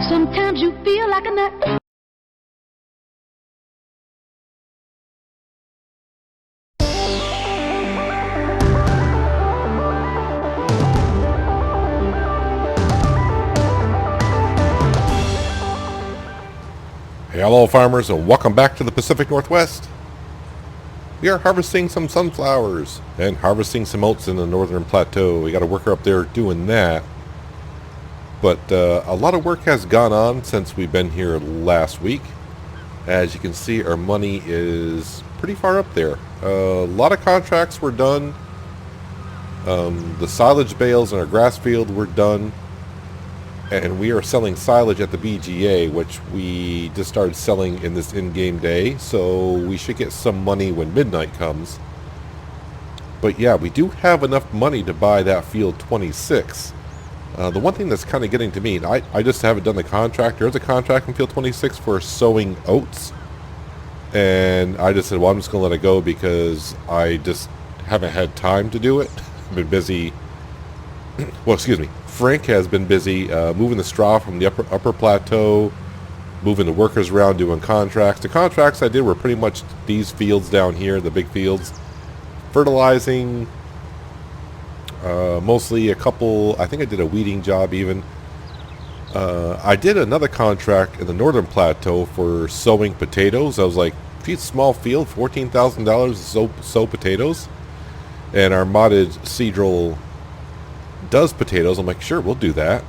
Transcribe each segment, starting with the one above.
Sometimes you feel like a nut. Hey, hello farmers, and welcome back to the Pacific Northwest. We are harvesting some sunflowers and harvesting some oats in the northern plateau. We got a worker up there doing that. But a lot of work has gone on since we've been here last week. As you can see, our money is pretty far up there. A lot of contracts were done. The silage bales in our grass field were done. And we are selling silage at the BGA, which we just started selling in this in-game day. So we should get some money when midnight comes. But yeah, we do have enough money to buy that field 26. The one thing that's kind of getting to me, I just haven't done the contract. There's a contract in field 26 for sowing oats. And I just said, well, I'm just going to let it go because I just haven't had time to do it. I've been busy. Well, excuse me. Frank has been busy moving the straw from the upper plateau, moving the workers around, doing contracts. The contracts I did were pretty much these fields down here, the big fields. Fertilizing, mostly a couple, I think I did a weeding job even. I did another contract in the northern plateau for sowing potatoes. I was like, small field, $14,000 to sow potatoes. And our modded Seadrill does potatoes. I'm like, sure, we'll do that.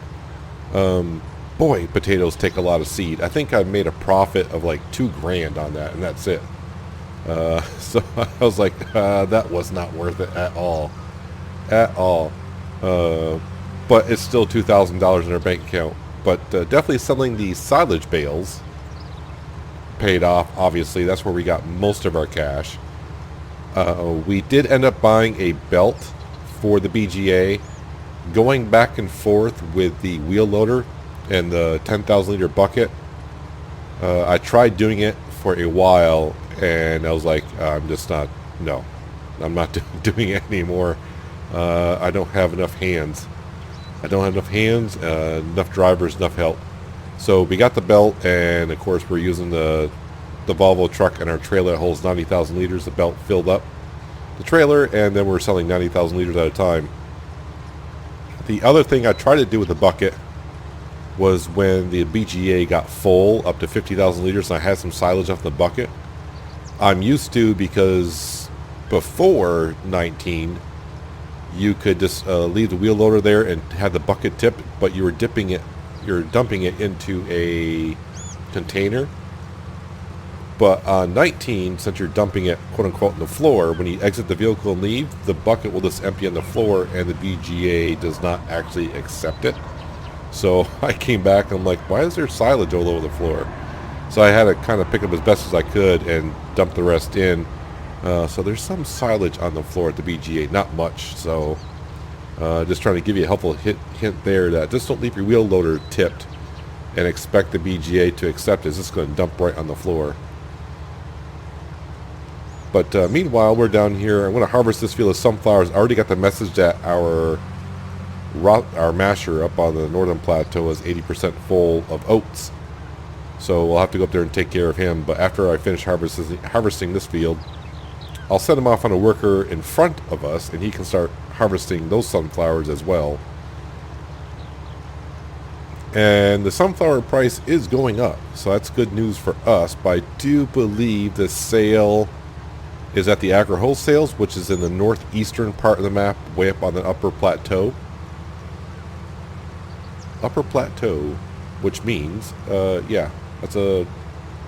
Boy, potatoes take a lot of seed. I think I made a profit of like $2,000 on that, and that's it. So I was like, that was not worth it at all. But it's still $2,000 in our bank account. But definitely selling the silage bales paid off. Obviously, that's where we got most of our cash. We did end up buying a belt for the BGA, going back and forth with the wheel loader and the 10,000 liter bucket. I tried doing it for a while, and I was like, I'm not doing it anymore. I don't have enough hands. Enough drivers, enough help. So we got the belt, and of course we're using the Volvo truck and our trailer that holds 90,000 liters. The belt filled up the trailer, and then we're selling 90,000 liters at a time. The other thing I tried to do with the bucket was when the BGA got full, up to 50,000 liters, and I had some silage off the bucket. I'm used to, because before 19, you could just leave the wheel loader there and have the bucket tipped, but you're dumping it into a container. But on 19, since you're dumping it, quote unquote, on the floor, when you exit the vehicle and leave, the bucket will just empty on the floor, and the BGA does not actually accept it. So I came back and I'm like, why is there silage all over the floor? So I had to kind of pick up as best as I could and dump the rest in. So there's some silage on the floor at the BGA, not much. So just trying to give you a helpful hint there that just don't leave your wheel loader tipped and expect the BGA to accept it. It's just going to dump right on the floor. But meanwhile, we're down here. I'm going to harvest this field of sunflowers. I already got the message that our masher up on the northern plateau is 80% full of oats. So we'll have to go up there and take care of him. But after I finish harvesting this field, I'll send him off on a worker in front of us, and he can start harvesting those sunflowers as well. And the sunflower price is going up, so that's good news for us. But I do believe the sale is at the Agri Wholesales, which is in the northeastern part of the map, way up on the upper plateau. Upper plateau, which means, yeah, that's a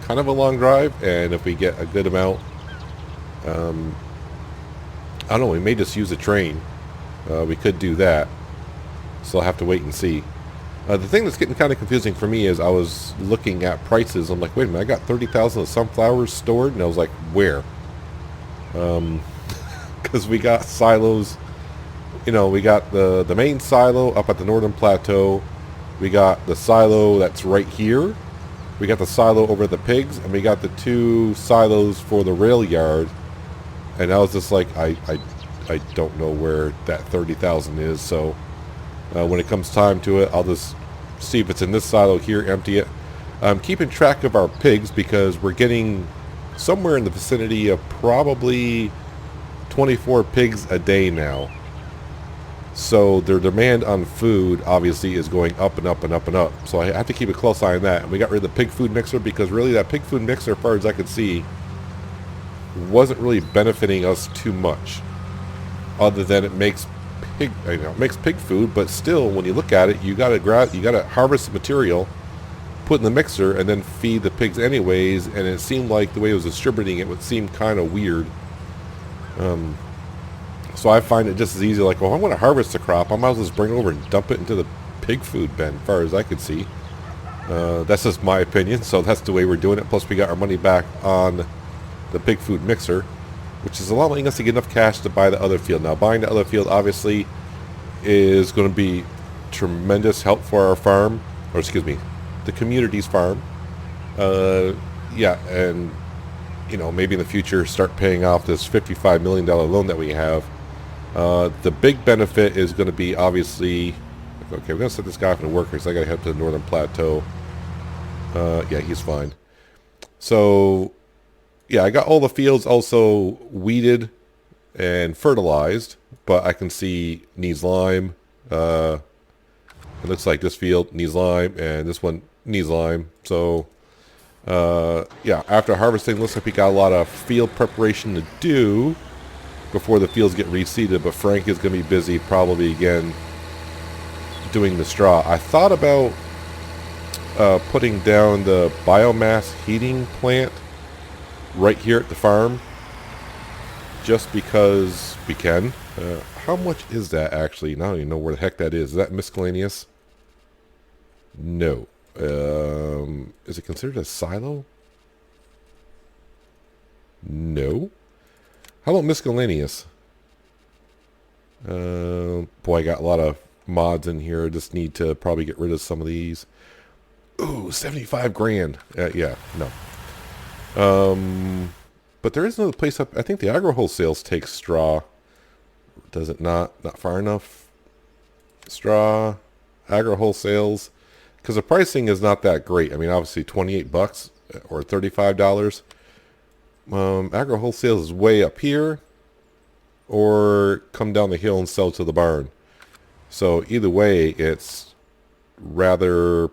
kind of a long drive, and if we get a good amount, I don't know, we may just use a train. We could do that, so I'll have to wait and see. The thing that's getting kind of confusing for me is I was looking at prices. I'm like, wait a minute, I got 30,000 of sunflowers stored, and I was like, where? Because we got silos. You know, we got the main silo up at the northern plateau. We got the silo that's right here. We got the silo over at the pigs, and we got the 2 silos for the rail yard. And I was just like, I don't know where that 30,000 is. So when it comes time to it, I'll just see if it's in this silo here, empty it. I'm keeping track of our pigs because we're getting somewhere in the vicinity of probably 24 pigs a day now. So their demand on food obviously is going up and up and up and up. So I have to keep a close eye on that. And we got rid of the pig food mixer because really that pig food mixer, as far as I could see, wasn't really benefiting us too much. Other than it makes pig, it makes pig food, but still, when you look at it, you gotta harvest the material, put in the mixer, and then feed the pigs anyways. And it seemed like the way it was distributing it would seem kind of weird. So I find it just as easy, like, well, I'm going to harvest the crop, I might as well just bring it over and dump it into the pig food bin, as far as I could see. That's just my opinion, so that's the way we're doing it. Plus, we got our money back on the pig food mixer, which is allowing us to get enough cash to buy the other field. Now, buying the other field, obviously, is going to be tremendous help for our farm, or excuse me, the community's farm. Yeah, and, you know, maybe in the future start paying off this $55 million loan that we have. The big benefit is going to be obviously, okay, we're going to set this guy up in work because I got to head to the Northern Plateau. Yeah, he's fine. So, yeah, I got all the fields also weeded and fertilized, but I can see needs lime. It looks like this field needs lime and this one needs lime. So, yeah, after harvesting, looks like we got a lot of field preparation to do before the fields get reseeded, but Frank is going to be busy probably again doing the straw. I thought about putting down the biomass heating plant right here at the farm just because we can. How much is that actually? I don't even know where the heck that is. Is that miscellaneous? No. Is it considered a silo? No. How about miscellaneous? Boy, I got a lot of mods in here. I just need to probably get rid of some of these. Ooh, 75 grand. Yeah, no. But there is another place up. I think the Agro Wholesales takes straw. Does it not? Not far enough. Straw, Agro Wholesales. Because the pricing is not that great. I mean, obviously $28 or $35. Agro Wholesales is way up here, or come down the hill and sell to the barn. So either way, it's rather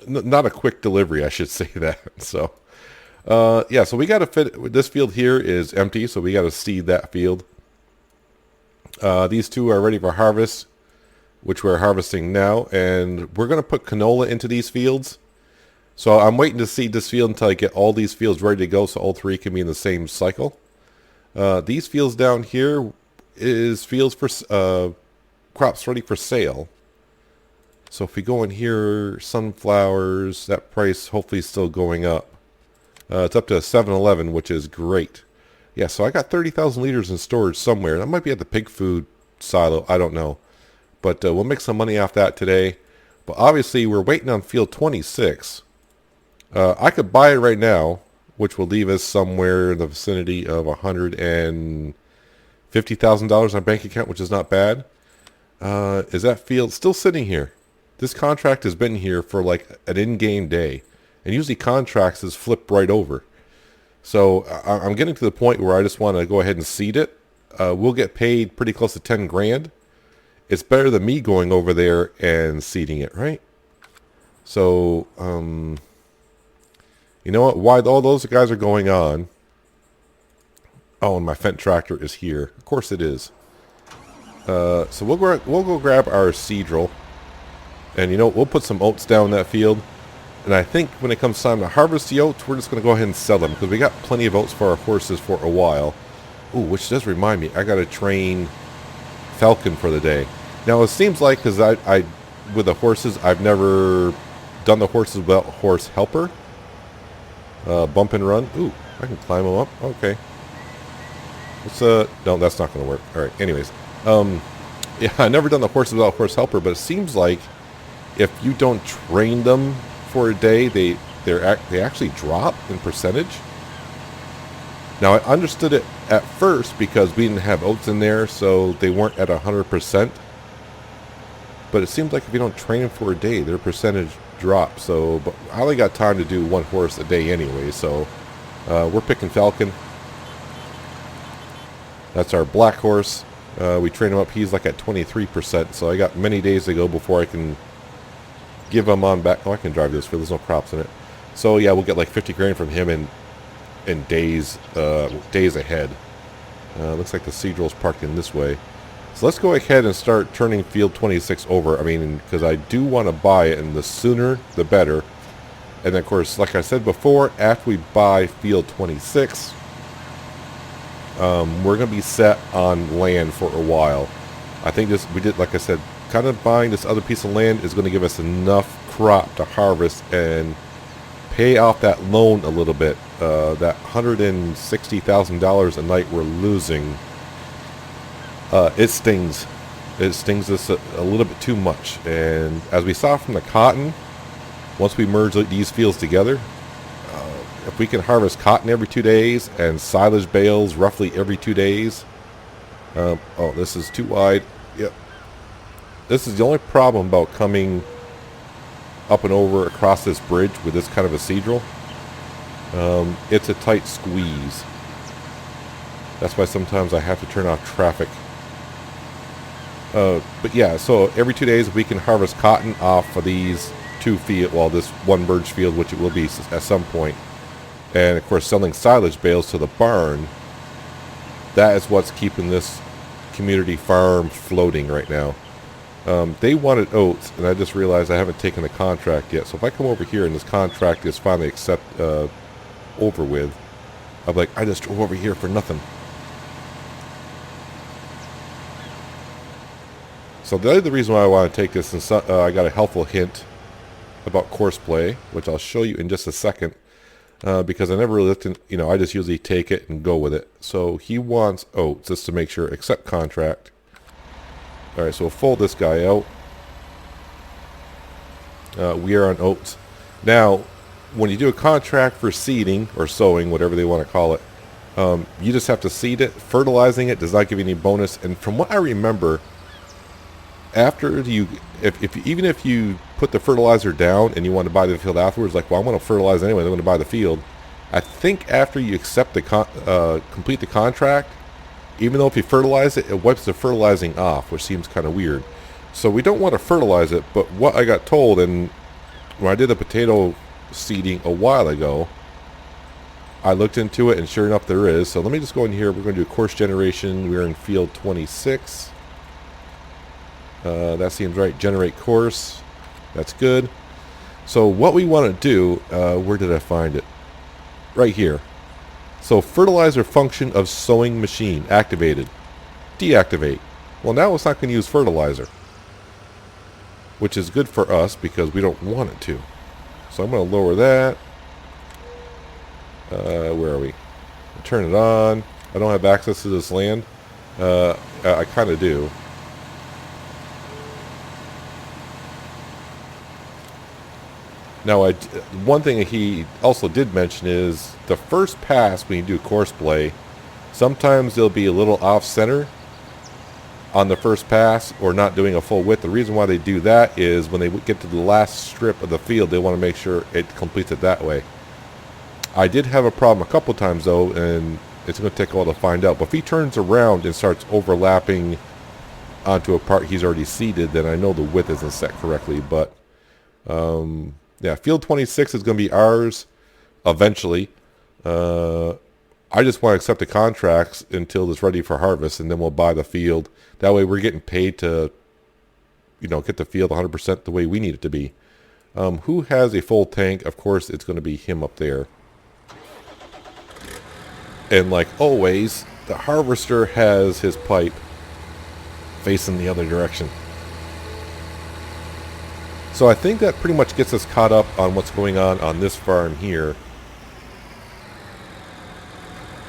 not a quick delivery, I should say that. So, yeah, so we got to fit. This field here is empty, so we got to seed that field. These two are ready for harvest, which we're harvesting now, and we're going to put canola into these fields. So I'm waiting to seed this field until I get all these fields ready to go so all three can be in the same cycle. These fields down here is fields for crops ready for sale. So if we go in here, sunflowers, that price hopefully is still going up. It's up to 7.11, which is great. Yeah, so I got 30,000 liters in storage somewhere. That might be at the pig food silo. I don't know. But we'll make some money off that today. But obviously, we're waiting on field 26. I could buy it right now, which will leave us somewhere in the vicinity of $150,000 on our bank account, which is not bad. Is that field still sitting here? This contract has been here for like an in-game day. And usually contracts is flipped right over. So I'm getting to the point where I just want to go ahead and seed it. We'll get paid pretty close to 10 grand. It's better than me going over there and seeding it, right? So, you know what? While all those guys are going on... Oh, and my Fendt tractor is here. Of course it is. So we'll go grab our seed drill. And, you know, we'll put some oats down in that field. And I think when it comes time to harvest the oats, we're just going to go ahead and sell them. Because we got plenty of oats for our horses for a while. Ooh, which does remind me, I got to train Falcon for the day. Now, it seems like, because I with the horses, I've never done the horses without horse helper. Bump and run. Ooh, I can climb them up. Okay. No, that's not going to work. All right. Anyways, yeah, I've never done the horses without horse helper, but it seems like if you don't train them for a day, they actually drop in percentage. Now, I understood it at first because we didn't have oats in there, so they weren't at 100%. But it seems like if you don't train them for a day, their percentage drops. So, but I only got time to do one horse a day anyway. So we're picking Falcon. That's our black horse. We train him up. He's like at 23%. So I got many days to go before I can give him on back. Oh, I can drive this field. There's no crops in it. So yeah, we'll get like 50 grand from him in days ahead. Looks like the Seadrill's parked in this way. So let's go ahead and start turning field 26 over. I mean, because I do want to buy it, and the sooner the better. And of course, like I said before, after we buy field 26, we're going to be set on land for a while. I think we did, like I said, kind of buying this other piece of land is going to give us enough crop to harvest and pay off that loan a little bit. That $160,000 a night we're losing, it stings. It stings us a little bit too much. And as we saw from the cotton, once we merge these fields together, if we can harvest cotton every 2 days and silage bales roughly every 2 days. Oh, this is too wide. Yep. This is the only problem about coming up and over across this bridge with this kind of a Seadrill. It's a tight squeeze. That's why sometimes I have to turn off traffic. But yeah, so every 2 days we can harvest cotton off of these two field, well, this one merge field, which it will be at some point. And of course, selling silage bales to the barn. That is what's keeping this community farm floating right now. They wanted oats, and I just realized I haven't taken the contract yet. So if I come over here and this contract is finally over with, I'm like, I just drove over here for nothing. So the other reason why I want to take this, and I got a helpful hint about Courseplay, which I'll show you in just a second, because I never really looked in, I just usually take it and go with it. So he wants oats, just to make sure, accept contract. Alright, so we'll fold this guy out. We are on oats. Now, when you do a contract for seeding, or sowing, whatever they want to call it, you just have to seed it. Fertilizing it does not give you any bonus. And from what I remember, after even if you put the fertilizer down and you want to buy the field afterwards, like, well, I'm going to fertilize anyway, I'm going to buy the field. I think after you accept the complete the contract, even though if you fertilize it, it wipes the fertilizing off, which seems kind of weird. So we don't want to fertilize it. But what I got told, and when I did the potato seeding a while ago, I looked into it, and sure enough, there is. So let me just go in here. We're going to do course generation. We're in field 26. That seems right. Generate course. That's good. So what we want to do, where did I find it? Right here. So fertilizer function of sowing machine activated. Deactivate. Well, now it's not going to use fertilizer, which is good for us because we don't want it to. So I'm going to lower that. Where are we? Turn it on. I don't have access to this land. I kind of do. Now, one thing he also did mention is the first pass when you do Courseplay, sometimes they'll be a little off-center on the first pass or not doing a full width. The reason why they do that is when they get to the last strip of the field, they want to make sure it completes it that way. I did have a problem a couple times, though, and it's going to take a while to find out. But if he turns around and starts overlapping onto a part he's already seeded, then I know the width isn't set correctly. But yeah, field 26 is going to be ours eventually. I just want to accept the contracts until it's ready for harvest, and then we'll buy the field. That way we're getting paid to, get the field 100% the way we need it to be. Who has a full tank? Of course, it's going to be him up there. And like always, the harvester has his pipe facing the other direction. So I think that pretty much gets us caught up on what's going on this farm here.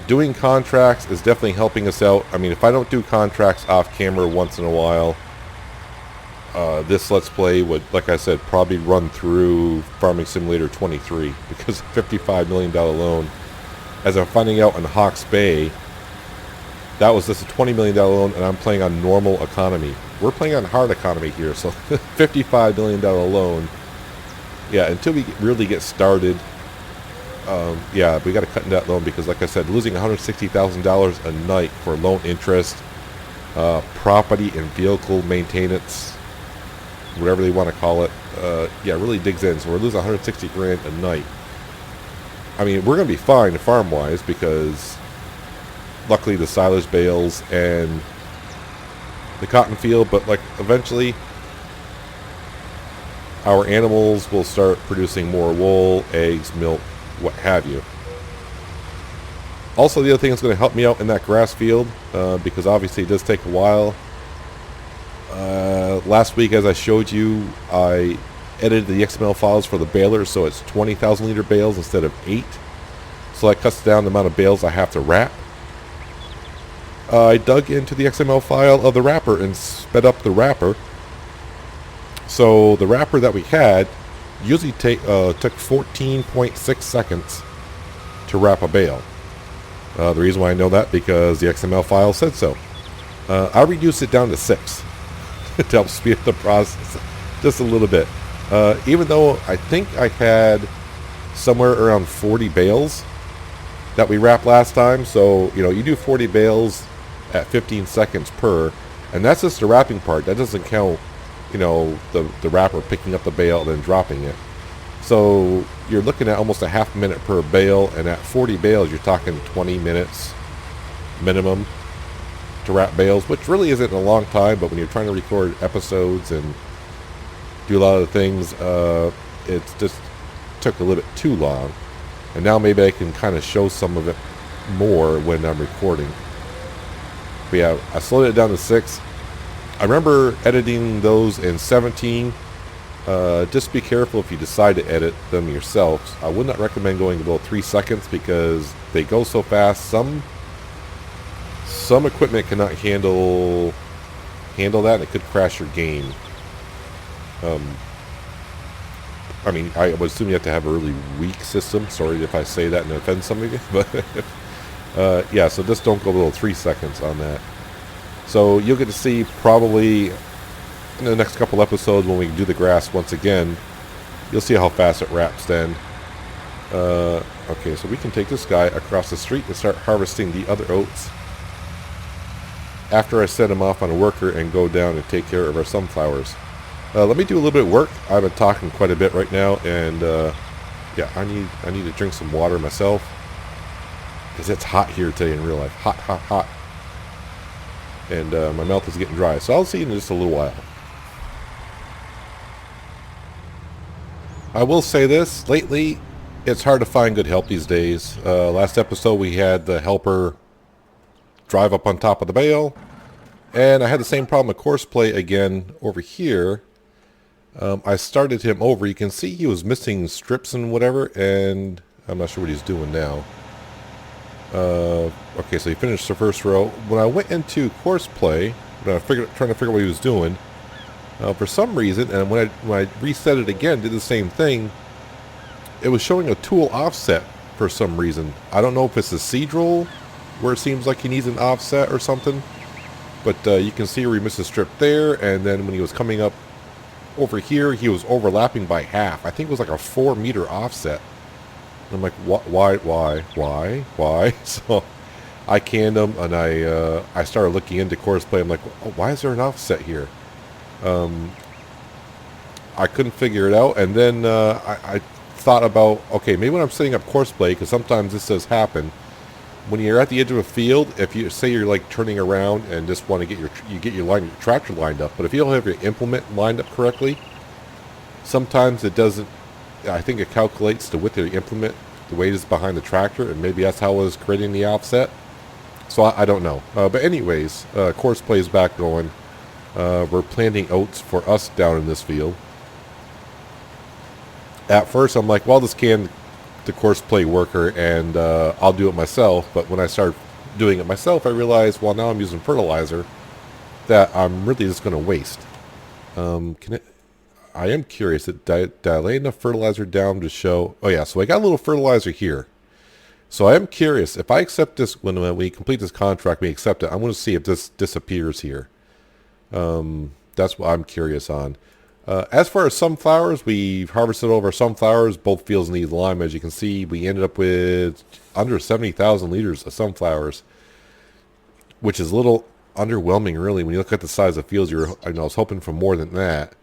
Doing contracts is definitely helping us out. I mean, if I don't do contracts off camera once in a while, this Let's Play would, like I said, probably run through Farming Simulator 23 because $55 million loan. As I'm finding out in Hawke's Bay, that was just a $20 million loan, and I'm playing on normal economy. we're playing on hard economy here, so $55 million loan. Yeah, until we really get started, yeah, we got to cut in that loan because, like I said, losing $160,000 a night for loan interest, property and vehicle maintenance, whatever they want to call it, yeah, really digs in. So we're losing 160 grand a night. I mean, we're going to be fine farm-wise because luckily the silage bales and the cotton field, but like eventually our animals will start producing more wool, eggs, milk, what have you. Also, the other thing that's going to help me out in that grass field, because obviously it does take a while. Last week, as I showed you, I edited the XML files for the balers, so it's 20,000 liter bales instead of 8. So that cuts down the amount of bales I have to wrap. I dug into the XML file of the wrapper and sped up the wrapper. So the wrapper that we had usually took 14.6 seconds to wrap a bale. The reason why I know that because the XML file said so. I reduced it down to 6 to help speed up the process just a little bit. Even though I think I had somewhere around 40 bales that we wrapped last time. So, you know, you do 40 bales at 15 seconds per, and that's just the wrapping part. That doesn't count, you know, the wrapper picking up the bale and then dropping it. So you're looking at almost a half minute per bale, and at 40 bales you're talking 20 minutes minimum to wrap bales, which really isn't a long time, but when you're trying to record episodes and do a lot of the things, it just took a little bit too long. And now maybe I can kind of show some of it more when I'm recording. But yeah, I slowed it down to 6. I remember editing those in 17. Just be careful if you decide to edit them yourselves. I would not recommend going below 3 seconds because they go so fast. Some equipment cannot handle that, and it could crash your game. I mean, I would assume you have to have a really weak system. Sorry if I say that and offend some of you, but yeah, so just don't go below 3 seconds on that. So you'll get to see probably in the next couple episodes when we do the grass once again. You'll see how fast it wraps then. Okay, so we can take this guy across the street and start harvesting the other oats after I set him off on a worker and go down and take care of our sunflowers. Let me do a little bit of work. I've been talking quite a bit right now, and yeah, I need to drink some water myself because it's hot here today in real life. Hot, hot, hot. And my mouth is getting dry, so I'll see you in just a little while. I will say this, lately it's hard to find good help these days. Last episode we had the helper drive up on top of the bale, and I had the same problem with Courseplay again over here. I started him over. You can see he was missing strips and whatever, and I'm not sure what he's doing now. Okay, so he finished the first row. When I went into Courseplay, trying to figure out what he was doing, for some reason, and when I reset it again, did the same thing, it was showing a tool offset for some reason. I don't know if it's the seed roll where it seems like he needs an offset or something, but you can see where he missed a strip there, and then when he was coming up over here, he was overlapping by half. I think it was like a 4-meter offset. I'm like, why? So I canned him, and I started looking into Courseplay. I'm like, oh, why is there an offset here? I couldn't figure it out, and then I thought about, okay, maybe when I'm setting up Courseplay, because sometimes this does happen, when you're at the edge of a field, if you say you're like turning around and just want to get your tractor lined up, but if you don't have your implement lined up correctly, sometimes it doesn't. I think it calculates the width of the implement, the weight is behind the tractor, and maybe that's how it was creating the offset. So I don't know. But anyways, Courseplay is back going. We're planting oats for us down in this field. At first, I'm like, well, this can the Courseplay worker, and I'll do it myself. But when I started doing it myself, I realized, well, now I'm using fertilizer that I'm really just going to waste. I am curious. Did I lay enough fertilizer down to show? Oh yeah, so I got a little fertilizer here. So I am curious if I accept this when we complete this contract, we accept it. I'm going to see if this disappears here. That's what I'm curious on. As far as sunflowers, we've harvested all of our sunflowers. Both fields need lime. As you can see, we ended up with under 70,000 liters of sunflowers, which is a little underwhelming, really. When you look at the size of fields, I was hoping for more than that.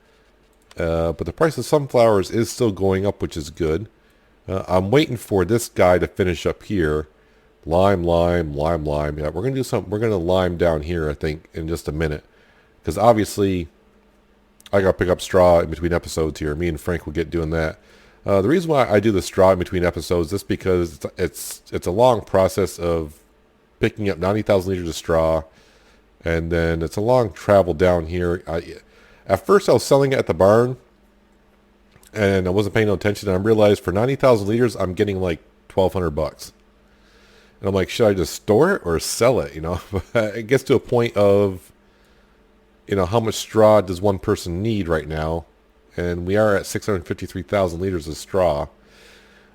But the price of sunflowers is still going up, which is good. I'm waiting for this guy to finish up here. Lime, lime, lime, lime. Yeah, we're gonna do something. We're gonna lime down here, I think, in just a minute, because obviously I gotta pick up straw in between episodes here. Me and Frank will get doing that. The reason why I do the straw in between episodes is because it's a long process of picking up 90,000 liters of straw, and then it's a long travel down here. At first I was selling it at the barn, and I wasn't paying no attention, and I realized for 90,000 liters I'm getting like $1,200. And I'm like, should I just store it or sell it? It gets to a point of, how much straw does one person need right now? And we are at 653,000 liters of straw.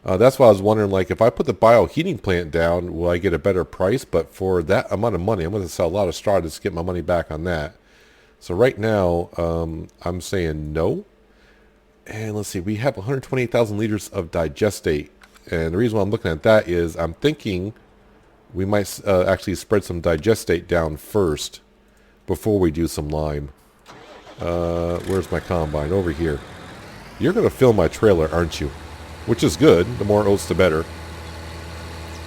That's why I was wondering, like, if I put the bioheating plant down, will I get a better price? But for that amount of money, I'm going to sell a lot of straw just to get my money back on that. So right now, I'm saying no. And let's see, we have 128,000 liters of digestate. And the reason why I'm looking at that is I'm thinking we might actually spread some digestate down first before we do some lime. Where's my combine? Over here. You're going to fill my trailer, aren't you? Which is good. The more oats, the better.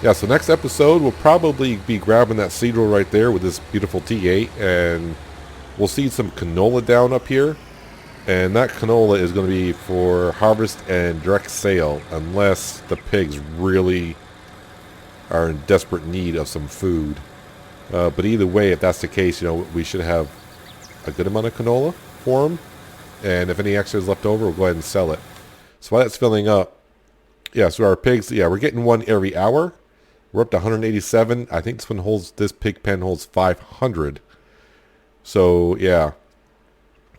Yeah, so next episode, we'll probably be grabbing that seed roll right there with this beautiful T8. And we'll seed some canola down up here. And that canola is going to be for harvest and direct sale, unless the pigs really are in desperate need of some food. But either way, if that's the case, we should have a good amount of canola for them. And if any extra is left over, we'll go ahead and sell it. So while that's filling up, yeah, so our pigs, yeah, we're getting one every hour. We're up to 187. I think this pig pen holds 500. So, yeah.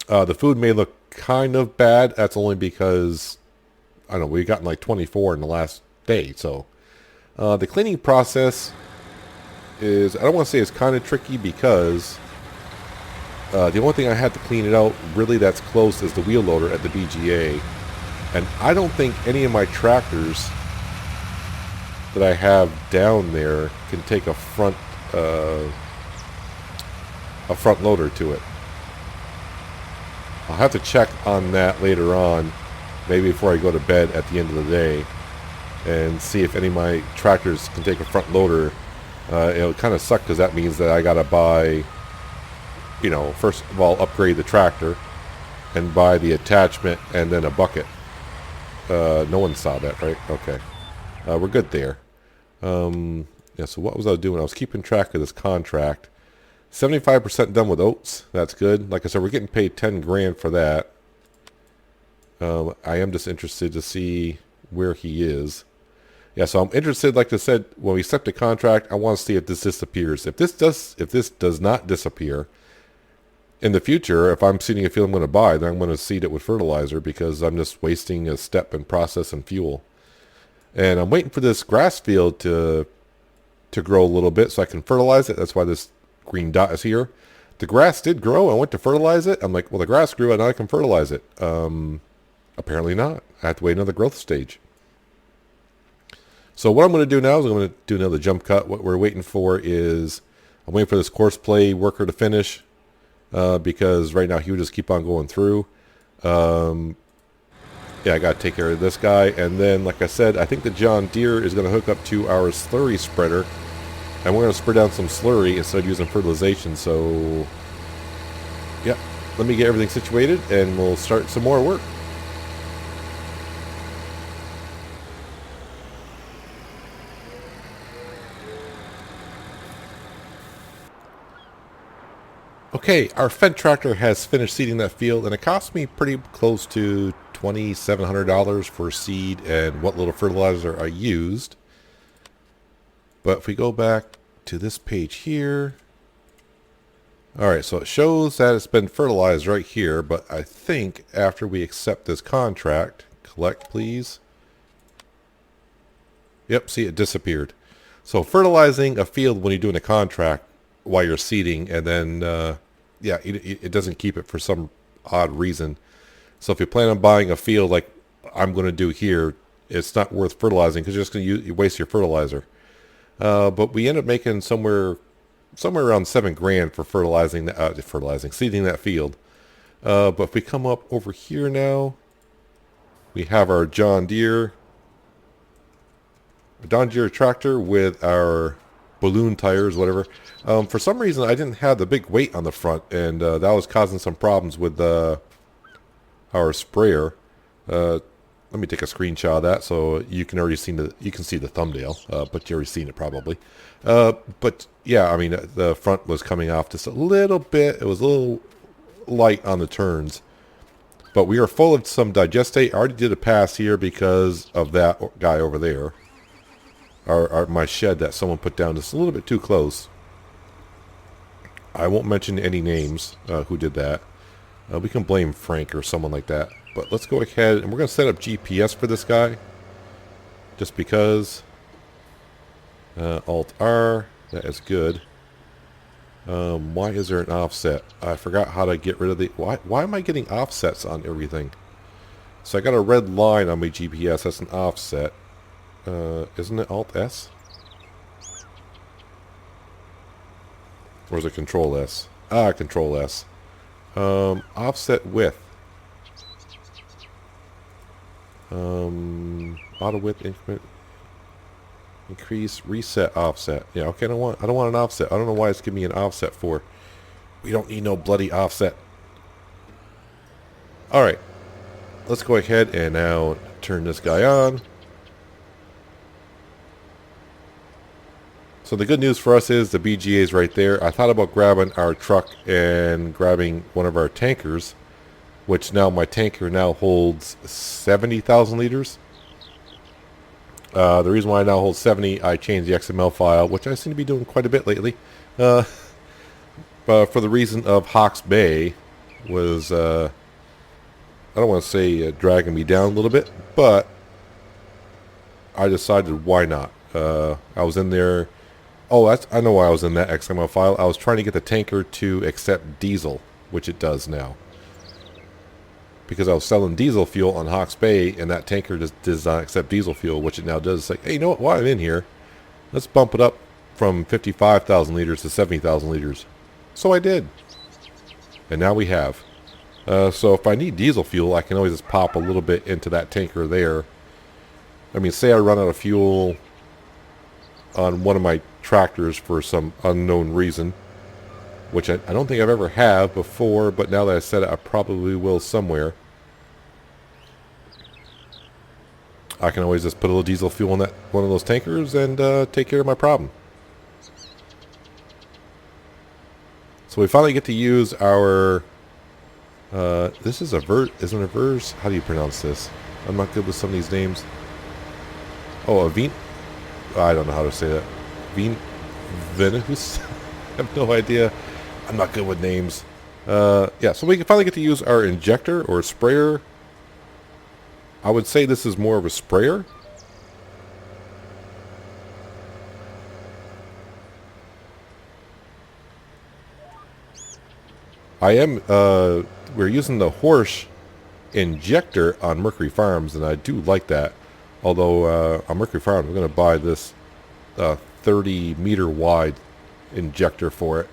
The food may look kind of bad. That's only because, I don't know, we've gotten like 24 in the last day. So, the cleaning process is, I don't want to say it's kind of tricky because the only thing I had to clean it out really that's close is the wheel loader at the BGA. And I don't think any of my tractors that I have down there can take a front loader to it. I'll have to check on that later on, maybe before I go to bed at the end of the day, and see if any of my tractors can take a front loader. It'll kind of suck because that means that I gotta buy, first of all, upgrade the tractor and buy the attachment and then a bucket. No one saw that, right? Okay. We're good there. Yeah, so what was I doing? I was keeping track of this contract. 75% done with oats. That's good. Like I said, we're getting paid 10 grand for that. I am just interested to see where he is. Yeah, so I'm interested, like I said, when we accept the contract, I want to see if this disappears. If this does not disappear, in the future, if I'm seeding a field I'm going to buy, then I'm going to seed it with fertilizer because I'm just wasting a step in process and fuel. And I'm waiting for this grass field to grow a little bit so I can fertilize it. That's why this green dot is here. The grass did grow. I went to fertilize it. I'm like, well, the grass grew and now I can fertilize it. Apparently not. I have to wait another growth stage. So what I'm going to do now is I'm going to do another jump cut. What we're waiting for is, I'm waiting for this Courseplay worker to finish because right now he would just keep on going through. Yeah, I got to take care of this guy. And then, like I said, I think the John Deere is going to hook up to our slurry spreader. And we're going to spread down some slurry instead of using fertilization. So, yeah, let me get everything situated and we'll start some more work. Okay, our Fendt tractor has finished seeding that field, and it cost me pretty close to $2,700 for seed and what little fertilizer I used. But if we go back to this page here, alright, so it shows that it's been fertilized right here, but I think after we accept this contract, collect please. Yep, see, it disappeared. So fertilizing a field when you're doing a contract while you're seeding and then yeah, it doesn't keep it for some odd reason. So if you plan on buying a field like I'm going to do here, it's not worth fertilizing because you're just going to waste your fertilizer. But we end up making somewhere around $7,000 for seeding that field. But if we come up over here now, we have our John Deere tractor with our balloon tires, whatever. For some reason, I didn't have the big weight on the front, and that was causing some problems with our sprayer. Let me take a screenshot of that so you can already see the thumbnail, but you already seen it probably. But yeah, I mean the front was coming off just a little bit. It was a little light on the turns, but we are full of some digestate. I already did a pass here because of that guy over there. My shed that someone put down just a little bit too close. I won't mention any names who did that. We can blame Frank or someone like that. But let's go ahead and we're going to set up GPS for this guy. Just because. Alt-R. That is good. Why is there an offset? I forgot how to get rid of the... Why am I getting offsets on everything? So I got a red line on my GPS. That's an offset. Isn't it Alt-S? Or is it Control-S? Control-S. Offset width. Auto width increment. Increase reset offset. Yeah, okay, I don't want an offset. I don't know why it's giving me an offset for. We don't need no bloody offset. Alright. Let's go ahead and now turn this guy on. So the good news for us is the BGA is right there. I thought about grabbing our truck and grabbing one of our tankers, which now my tanker now holds 70,000 liters. The reason why I now hold 70, I changed the XML file, which I seem to be doing quite a bit lately. But for the reason of Hawke's Bay was, I don't want to say dragging me down a little bit, but I decided why not. I was in there. Oh, I know why I was in that XML file. I was trying to get the tanker to accept diesel, which it does now. Because I was selling diesel fuel on Hawke's Bay, and that tanker just does not accept diesel fuel, which it now does. It's like, hey, you know what? While I'm in here, let's bump it up from 55,000 liters to 70,000 liters. So I did. And now we have. So if I need diesel fuel, I can always just pop a little bit into that tanker there. I mean, say I run out of fuel on one of my tractors for some unknown reason, which I don't think I've ever had before, but now that I said it, I probably will somewhere. I can always just put a little diesel fuel in that one of those tankers and take care of my problem. So we finally get to use our... this is a isn't it a verse? How do you pronounce this? I'm not good with some of these names. Oh, a Veen... I don't know how to say that. Venus? I have no idea. I'm not good with names. Yeah, so we can finally get to use our injector or sprayer. I would say this is more of a sprayer. We're using the Horsch injector on Mercury Farms, and I do like that. Although on Mercury Farms, I'm going to buy this 30 meter wide injector for it.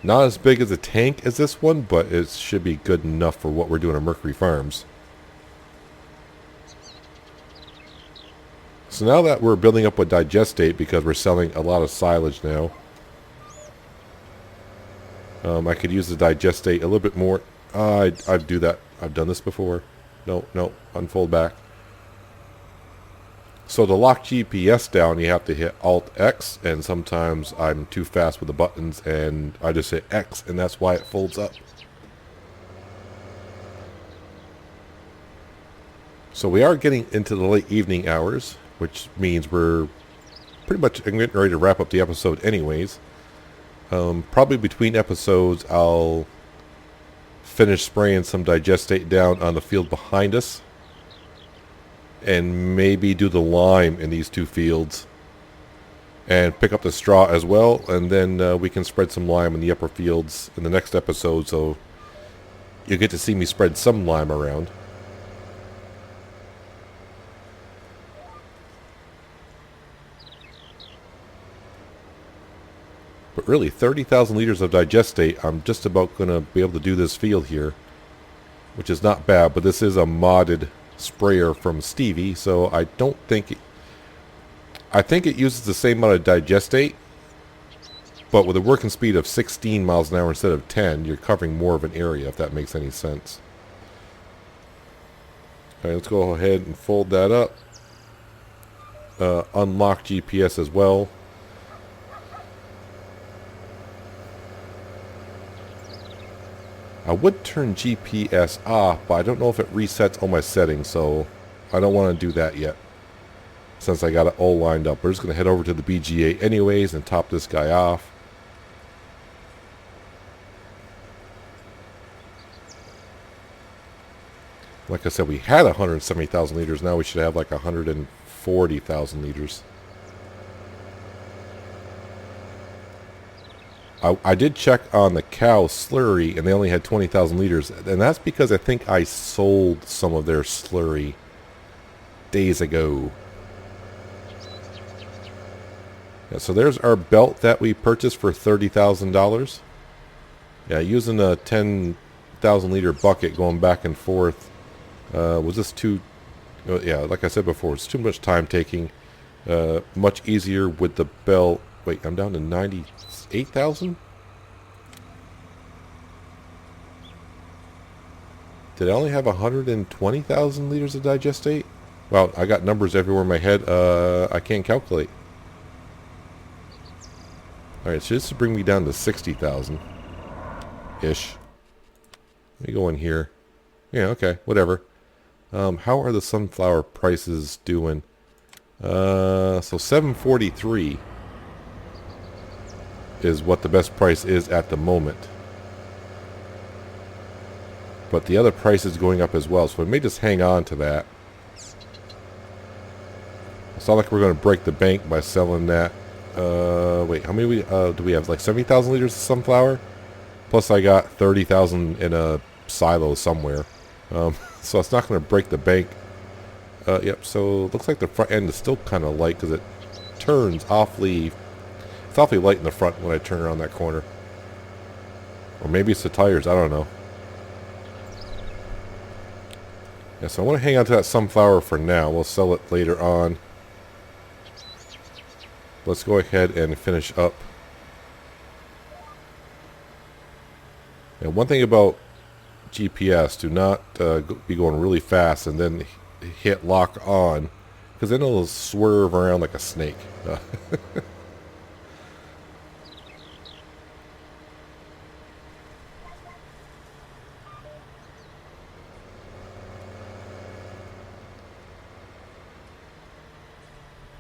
Not as big as a tank as this one, but it should be good enough for what we're doing at Mercury Farms. So now that we're building up with digestate, because we're selling a lot of silage now, I could use the digestate a little bit more. I do that. I've done this before. No, unfold back. So to lock GPS down, you have to hit Alt-X, and sometimes I'm too fast with the buttons, and I just hit X, and that's why it folds up. So we are getting into the late evening hours, which means we're pretty much getting ready to wrap up the episode anyways. Probably between episodes, I'll finish spraying some digestate down on the field behind us, and maybe do the lime in these two fields, and pick up the straw as well, and then we can spread some lime in the upper fields in the next episode, so you'll get to see me spread some lime around. But really, 30,000 liters of digestate, I'm just about going to be able to do this field here, which is not bad, but this is a modded sprayer from Stevie, so I don't think I think it uses the same amount of digestate, but with a working speed of 16 miles an hour instead of 10, you're covering more of an area, if that makes any sense. Alright, let's go ahead and fold that up. Unlock GPS as well. I would turn GPS off, but I don't know if it resets all my settings, so I don't want to do that yet, since I got it all lined up. We're just going to head over to the BGA anyways and top this guy off. Like I said, we had 170,000 liters. Now we should have like 140,000 liters. I did check on the cow slurry, and they only had 20,000 liters. And that's because I think I sold some of their slurry days ago. Yeah, so there's our belt that we purchased for $30,000. Yeah, using a 10,000 liter bucket going back and forth was just too... yeah, like I said before, it's too much time taking. Much easier with the belt. Wait, I'm down to 98,000? Did I only have 120,000 liters of digestate? Well, I got numbers everywhere in my head. I can't calculate. Alright, so this will bring me down to 60,000-ish. Let me go in here. Yeah, okay, whatever. How are the sunflower prices doing? So 743 is what the best price is at the moment. But the other price is going up as well, so we may just hang on to that. It's not like we're going to break the bank by selling that. Wait, how many do we have? Like 70,000 liters of sunflower? Plus I got 30,000 in a silo somewhere. So it's not going to break the bank. Yep, so it looks like the front end is still kind of light because it turns awfully... It's awfully light in the front when I turn around that corner. Or maybe it's the tires, I don't know. Yeah, so I want to hang on to that sunflower for now. We'll sell it later on. Let's go ahead and finish up. And one thing about GPS, do not be going really fast and then hit lock on, because then it'll swerve around like a snake.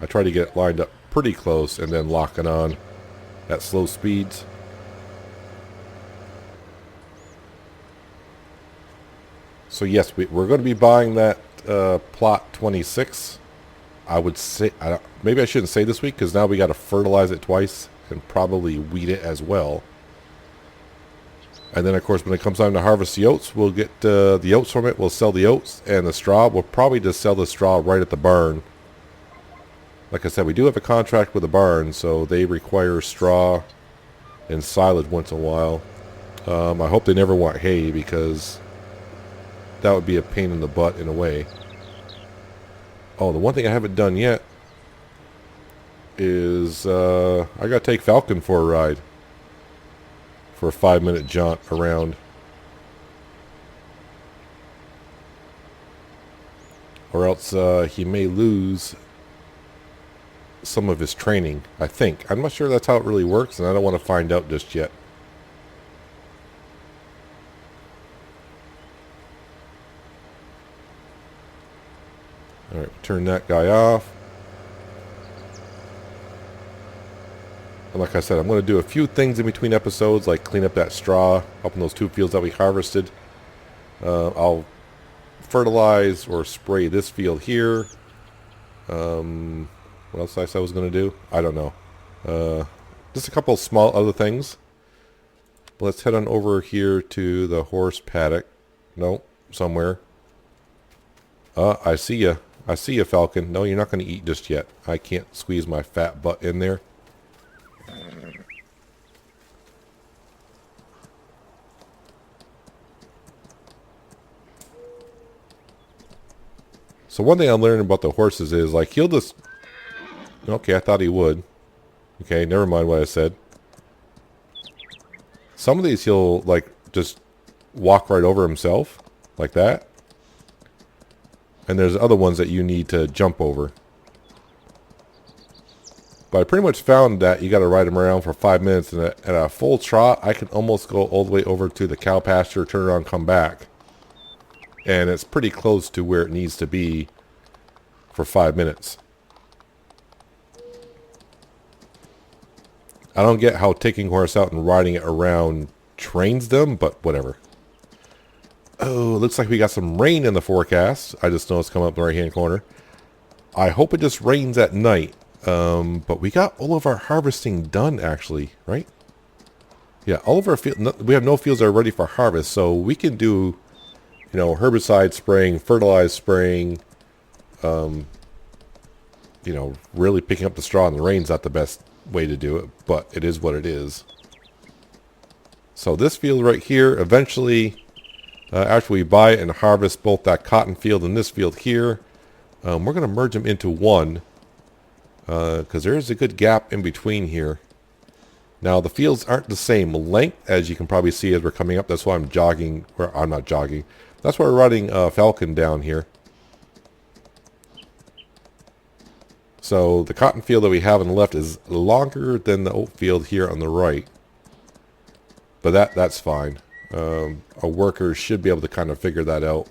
I try to get it lined up pretty close and then lock it on at slow speeds. So yes, we're going to be buying that plot 26. I would say, maybe I shouldn't say this week, because now we got to fertilize it twice and probably weed it as well. And then of course when it comes time to harvest the oats, we'll get the oats from it. We'll sell the oats, and the straw, we'll probably just sell the straw right at the barn. Like I said, we do have a contract with the barn, so they require straw and silage once in a while. I hope they never want hay, because that would be a pain in the butt in a way. Oh, the one thing I haven't done yet is I got to take Falcon for a ride. For a 5-minute jaunt around. Or else he may lose some of his training, I think. I'm not sure that's how it really works, and I don't want to find out just yet. Alright, turn that guy off. And like I said, I'm going to do a few things in between episodes, like clean up that straw up in those 2 fields that we harvested. I'll fertilize or spray this field here. What else did I say I was going to do? I don't know. Just a couple of small other things. Let's head on over here to the horse paddock. No, somewhere. I see you. I see you, Falcon. No, you're not going to eat just yet. I can't squeeze my fat butt in there. So one thing I'm learning about the horses is, like, he'll just... Okay, I thought he would. Okay, never mind what I said. Some of these he'll, like, just walk right over himself. Like that. And there's other ones that you need to jump over. But I pretty much found that you got to ride him around for 5 minutes. And at a full trot, I can almost go all the way over to the cow pasture, turn around, come back. And it's pretty close to where it needs to be for 5 minutes. I don't get how taking a horse out and riding it around trains them, but whatever. Oh, looks like we got some rain in the forecast. I just noticed coming up the right-hand corner. I hope it just rains at night. But we got all of our harvesting done, actually, right? Yeah, all of our fields. We have no fields that are ready for harvest, so we can do, you know, herbicide spraying, fertilized spraying. You know, really picking up the straw in the rain's not the best way to do it, but it is what it is. So this field right here, eventually, after we buy it and harvest both that cotton field and this field here, we're going to merge them into one, because there is a good gap in between here. Now the fields aren't the same length, as you can probably see as we're coming up. That's why I'm jogging, or I'm not jogging. That's why we're riding Falcon down here. So the cotton field that we have on the left is longer than the oat field here on the right. But that's fine. A worker should be able to kind of figure that out.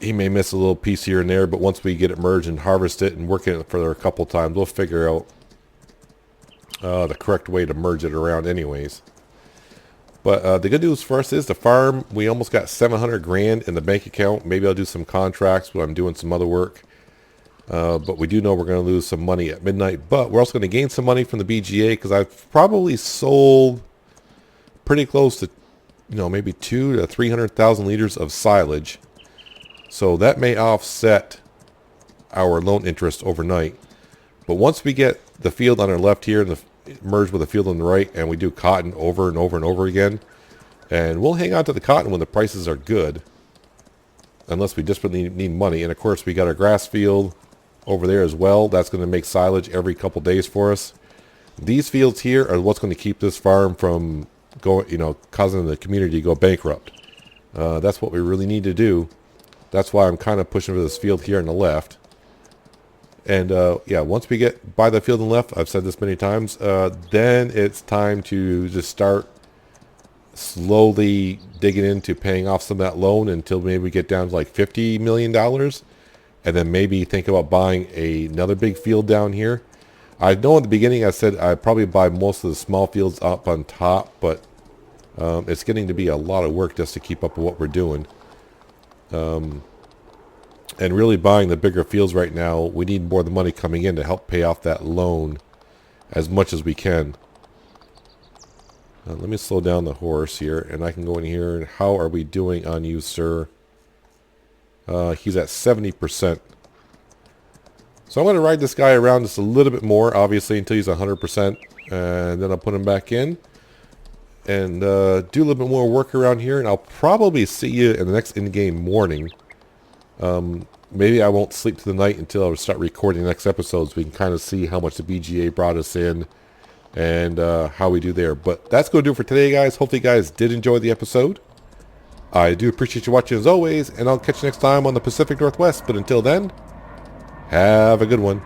He may miss a little piece here and there, but once we get it merged and harvest it and work it for a couple times, we'll figure out the correct way to merge it around anyways. But the good news for us is the farm, we almost got 700 grand in the bank account. Maybe I'll do some contracts when I'm doing some other work. But we do know we're going to lose some money at midnight. But we're also going to gain some money from the BGA, because I've probably sold pretty close to, you know, maybe 200,000 to 300,000 liters of silage. So that may offset our loan interest overnight. But once we get the field on our left here and merge with the field on the right, and we do cotton over and over and over again, and we'll hang on to the cotton when the prices are good, unless we desperately need money. And of course we got our grass field over there as well. That's going to make silage every couple days for us. These fields here are what's going to keep this farm from going, you know, causing the community to go bankrupt. That's what we really need to do. That's why I'm kind of pushing for this field here on the left. And yeah, once we get by the field on the left, I've said this many times, then it's time to just start slowly digging into paying off some of that loan until maybe we get down to like $50 million. And then maybe think about buying another big field down here. I know in the beginning I said I'd probably buy most of the small fields up on top, but it's getting to be a lot of work just to keep up with what we're doing. And really buying the bigger fields right now, we need more of the money coming in to help pay off that loan as much as we can. Let me slow down the horse here, and I can go in here. And how are we doing on you, sir? He's at 70%. So I'm going to ride this guy around just a little bit more, obviously, until he's 100%. And then I'll put him back in. And do a little bit more work around here. And I'll probably see you in the next in-game morning. Maybe I won't sleep to the night until I start recording the next episodes. We can kind of see how much the BGA brought us in. And how we do there. But that's going to do it for today, guys. Hopefully you guys did enjoy the episode. I do appreciate you watching as always, and I'll catch you next time on the Pacific Northwest. But until then, have a good one.